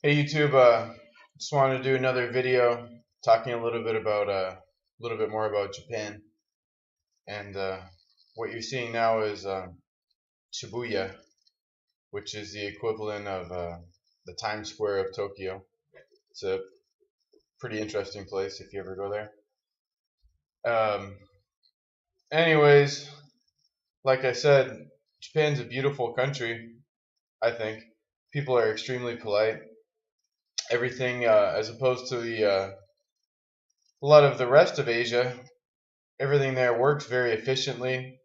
Hey YouTube, just wanted to do another video talking a little bit about more about Japan. And what you're seeing now is Shibuya, which is the equivalent of the Times Square of Tokyo. It's a pretty interesting place if you ever go there. Um, Anyways, like I said, Japan's a beautiful country. I think people are extremely polite. Everything, as opposed to a lot of the rest of Asia, everything there works very efficiently.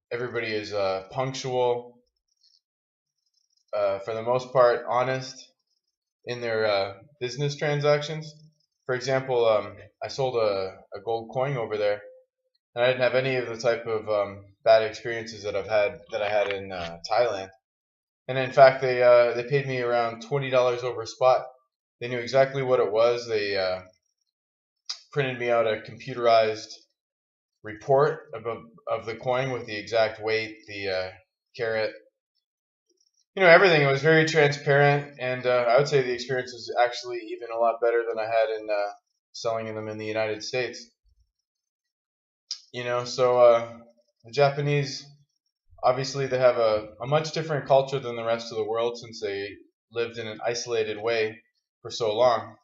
Everybody is punctual, for the most part, honest in their business transactions. For example, I sold a gold coin over there, and I didn't have any of the type of bad experiences that I had in Thailand. And in fact, they paid me around $20 over spot. They knew exactly what it was. They printed me out a computerized report of the coin with the exact weight, the carat, everything. It was very transparent, and I would say the experience was actually even a lot better than I had in selling them in the United States. So the Japanese, obviously, they have a much different culture than the rest of the world since they lived in an isolated way for so long.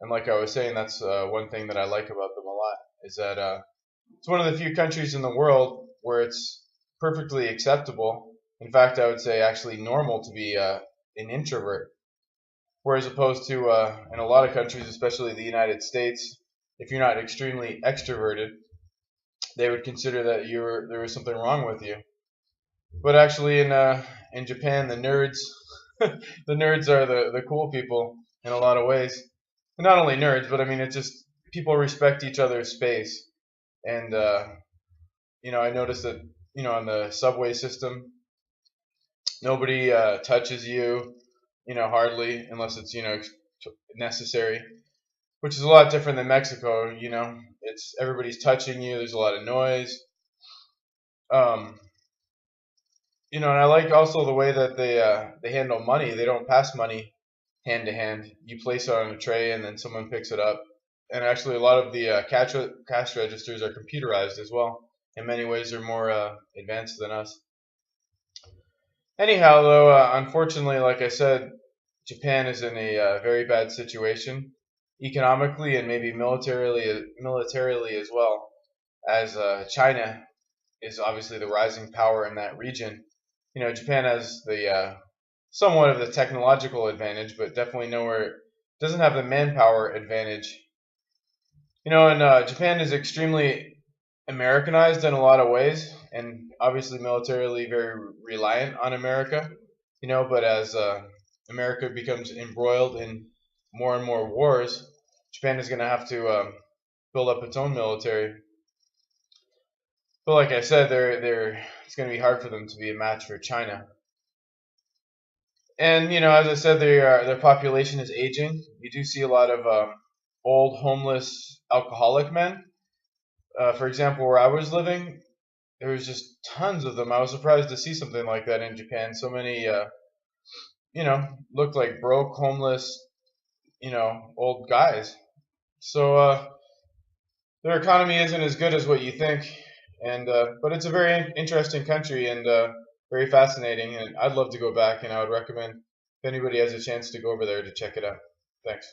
And like I was saying, that's one thing that I like about them a lot is that it's one of the few countries in the world where it's perfectly acceptable. In fact, I would say actually normal to be an introvert. Whereas opposed to in a lot of countries, especially the United States, if you're not extremely extroverted, they would consider that there was something wrong with you. But actually, in Japan, the nerds the nerds are the cool people in a lot of ways. And not only nerds, but I mean, it's just people respect each other's space. And I noticed that on the subway system, nobody touches you, hardly unless it's necessary, which is a lot different than Mexico. It's everybody's touching you. There's a lot of noise. Um, and I like also the way that they handle money. They don't pass money hand to hand. You place it on a tray, and then someone picks it up. And actually, a lot of the cash registers are computerized as well. In many ways, they're more advanced than us. Anyhow, though, unfortunately, like I said, Japan is in a very bad situation economically and maybe militarily as well, as China is obviously the rising power in that region. Japan has the somewhat of the technological advantage, but definitely nowhere doesn't have the manpower advantage. And Japan is extremely Americanized in a lot of ways, and obviously militarily very reliant on America. But as America becomes embroiled in more and more wars, Japan is going to have to build up its own military. But like I said, it's going to be hard for them to be a match for China. And as I said, their population is aging. You do see a lot of old, homeless, alcoholic men. For example, where I was living, there was just tons of them. I was surprised to see something like that in Japan. So many, looked like broke, homeless, old guys. So their economy isn't as good as what you think, and but it's a very interesting country and very fascinating. And I'd love to go back, and I would recommend if anybody has a chance to go over there to check it out. Thanks.